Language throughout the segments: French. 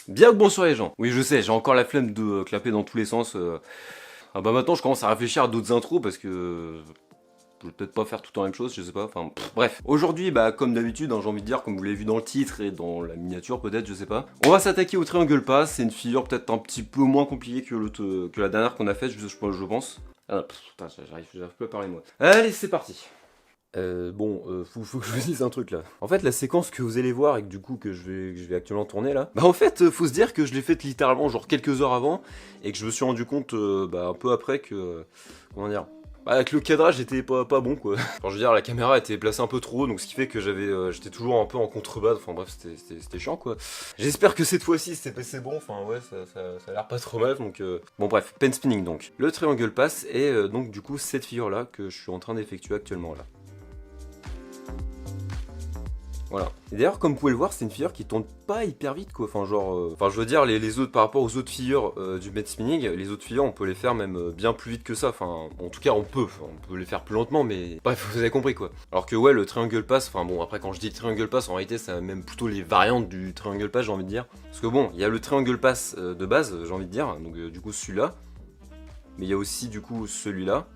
Bien le bonsoir les gens. Oui, je sais, j'ai encore la flemme de clapper dans tous les sens. Ah bah maintenant je commence à réfléchir à d'autres intros parce que je vais peut-être pas faire tout le temps la même chose, je sais pas. Enfin bref. Aujourd'hui, bah comme d'habitude, hein, j'ai envie de dire, comme vous l'avez vu dans le titre et dans la miniature peut-être, je sais pas. On va s'attaquer au Triangle Pass. C'est une figure peut-être un petit peu moins compliquée que la dernière qu'on a faite, je pense. Ah, putain, j'arrive plus à parler moi. Allez, c'est parti. Faut que je vous dise un truc là. En fait, la séquence que vous allez voir et que du coup que je vais actuellement tourner là, bah en fait, faut se dire que je l'ai faite littéralement genre quelques heures avant et que je me suis rendu compte un peu après que comment dire, bah que le cadrage était pas bon quoi. Enfin, je veux dire, la caméra était placée un peu trop haut, donc ce qui fait que j'étais toujours un peu en contrebas. Enfin bref, c'était chiant quoi. J'espère que cette fois-ci c'est bon. Enfin ouais, ça a l'air pas trop mal. Donc bon bref, pen spinning donc. Le Triangle Pass est donc du coup cette figure là que je suis en train d'effectuer actuellement là. Voilà. Et d'ailleurs, comme vous pouvez le voir, c'est une figure qui tourne pas hyper vite, quoi. Enfin, genre, je veux dire, les autres, par rapport aux autres figures du pen spinning, les autres figures, on peut les faire même bien plus vite que ça. Enfin, en tout cas, on peut les faire plus lentement, mais bref, vous avez compris, quoi. Alors que, ouais, le Triangle Pass, enfin bon, après, quand je dis Triangle Pass, en réalité, c'est même plutôt les variantes du Triangle Pass, j'ai envie de dire. Parce que bon, il y a le Triangle Pass de base, j'ai envie de dire, donc du coup, celui-là. Mais il y a aussi, du coup, celui-là.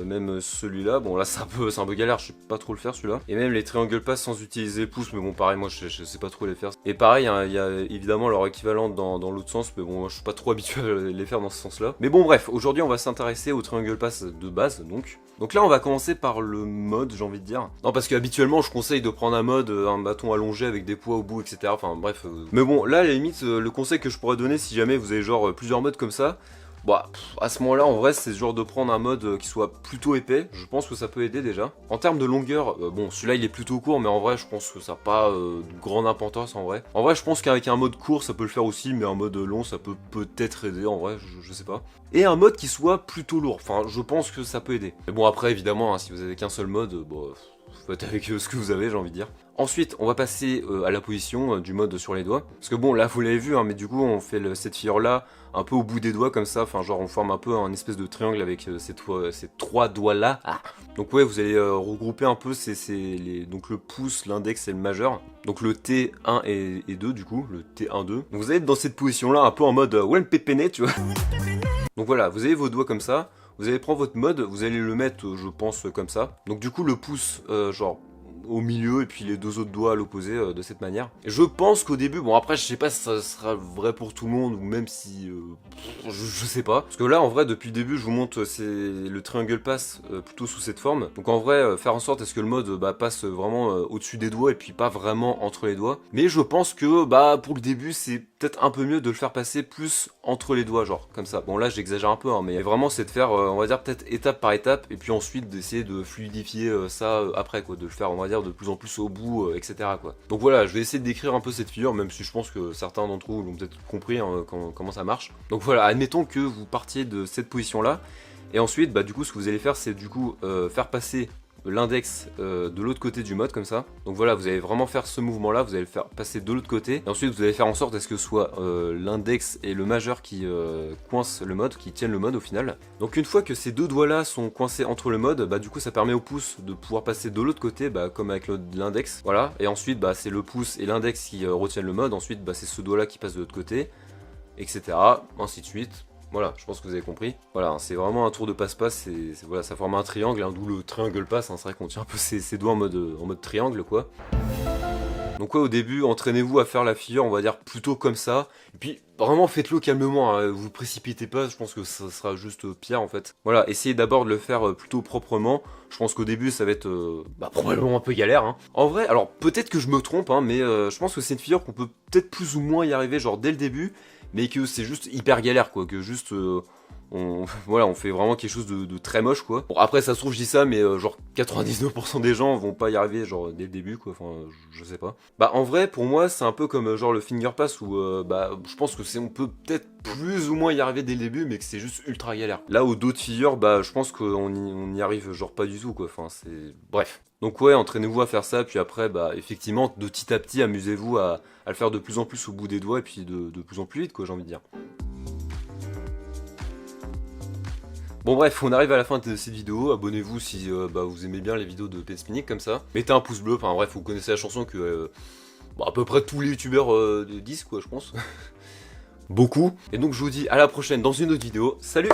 Même celui-là, bon là c'est un peu galère, je sais pas trop le faire celui-là. Et même les triangle pass sans utiliser le pouce, mais bon pareil moi je sais pas trop les faire. Et pareil, il y a évidemment leur équivalent dans l'autre sens, mais bon moi je suis pas trop habitué à les faire dans ce sens-là. Mais bon bref, aujourd'hui on va s'intéresser au triangle pass de base donc. Donc là on va commencer par le mode, j'ai envie de dire. Non parce qu'habituellement je conseille de prendre un mode, un bâton allongé avec des poids au bout, etc. Enfin bref. Mais bon là à la limite le conseil que je pourrais donner si jamais vous avez genre plusieurs modes comme ça. Bah, à ce moment-là, en vrai, c'est ce genre de prendre un mode qui soit plutôt épais. Je pense que ça peut aider déjà. En termes de longueur, bon, celui-là il est plutôt court, mais en vrai, je pense que ça n'a pas de grande importance en vrai. En vrai, je pense qu'avec un mode court, ça peut le faire aussi, mais un mode long, ça peut peut-être aider en vrai, je sais pas. Et un mode qui soit plutôt lourd. Enfin, je pense que ça peut aider. Mais bon, après, évidemment, hein, si vous avez qu'un seul mode, bon, faites avec ce que vous avez, j'ai envie de dire. Ensuite, on va passer à la position du mode sur les doigts. Parce que bon, là, vous l'avez vu, hein, mais du coup, on fait cette figure-là un peu au bout des doigts, comme ça. Enfin, genre, on forme un peu un espèce de triangle avec ces trois doigts-là. Ah. Donc ouais, vous allez regrouper un peu donc le pouce, l'index et le majeur. Donc le T1 et 2, du coup, le T1-2. Donc vous allez être dans cette position-là, un peu en mode One Pépéné, tu vois. Donc voilà, vous avez vos doigts comme ça. Vous allez prendre votre mode, vous allez le mettre, je pense, comme ça. Donc du coup, le pouce, genre au milieu et puis les deux autres doigts à l'opposé de cette manière. Je pense qu'au début, bon après je sais pas si ça sera vrai pour tout le monde ou même si je sais pas. Parce que là en vrai depuis le début je vous montre c'est le triangle pass plutôt sous cette forme. Donc en vrai faire en sorte est-ce que le mode passe vraiment au-dessus des doigts et puis pas vraiment entre les doigts. Mais je pense que pour le début c'est peut-être un peu mieux de le faire passer plus entre les doigts genre comme ça. Bon là j'exagère un peu hein, mais vraiment c'est de faire on va dire peut-être étape par étape et puis ensuite d'essayer de fluidifier ça après quoi, de le faire on va dire de plus en plus au bout, etc. quoi. Donc voilà, je vais essayer de décrire un peu cette figure, même si je pense que certains d'entre vous l'ont peut-être compris hein, comment ça marche. Donc voilà, admettons que vous partiez de cette position-là, et ensuite, du coup, ce que vous allez faire, c'est du coup faire passer l'index de l'autre côté du mode comme ça. Donc voilà, vous allez vraiment faire ce mouvement là, vous allez le faire passer de l'autre côté et ensuite vous allez faire en sorte à ce que ce soit l'index et le majeur qui coincent le mode, qui tiennent le mode au final. Donc une fois que ces deux doigts là sont coincés entre le mode, du coup ça permet au pouce de pouvoir passer de l'autre côté comme avec l'index. Voilà, et ensuite c'est le pouce et l'index qui retiennent le mode, ensuite c'est ce doigt là qui passe de l'autre côté, etc. Ainsi de suite. Voilà, je pense que vous avez compris. Voilà, c'est vraiment un tour de passe-passe, voilà, ça forme un triangle, hein, d'où le triangle pass, hein, c'est vrai qu'on tient un peu ses doigts en mode triangle, quoi. Donc ouais, au début, entraînez-vous à faire la figure, on va dire, plutôt comme ça. Et puis, vraiment, faites-le calmement, hein, vous précipitez pas, je pense que ça sera juste pire, en fait. Voilà, essayez d'abord de le faire plutôt proprement. Je pense qu'au début, ça va être probablement un peu galère. Hein. En vrai, alors, peut-être que je me trompe, hein, mais je pense que c'est une figure qu'on peut peut-être plus ou moins y arriver, genre, dès le début. Mais que c'est juste hyper galère quoi, que juste voilà, on fait vraiment quelque chose de très moche quoi. Bon après ça se trouve je dis ça mais genre 99% des gens vont pas y arriver genre dès le début quoi, enfin je sais pas. En vrai pour moi c'est un peu comme genre le finger pass où je pense que on peut peut-être plus ou moins y arriver dès le début mais que c'est juste ultra galère. Là où d'autres figures je pense qu'on y arrive genre pas du tout quoi, enfin c'est... Bref. Donc ouais, entraînez-vous à faire ça, puis après, effectivement, de petit à petit, amusez-vous à le faire de plus en plus au bout des doigts, et puis de plus en plus vite, quoi, j'ai envie de dire. Bon bref, on arrive à la fin de cette vidéo, abonnez-vous si vous aimez bien les vidéos de pen spinning comme ça. Mettez un pouce bleu, enfin bref, vous connaissez la chanson que Bon, à peu près tous les youtubeurs disent quoi, je pense. Beaucoup. Et donc je vous dis à la prochaine dans une autre vidéo. Salut!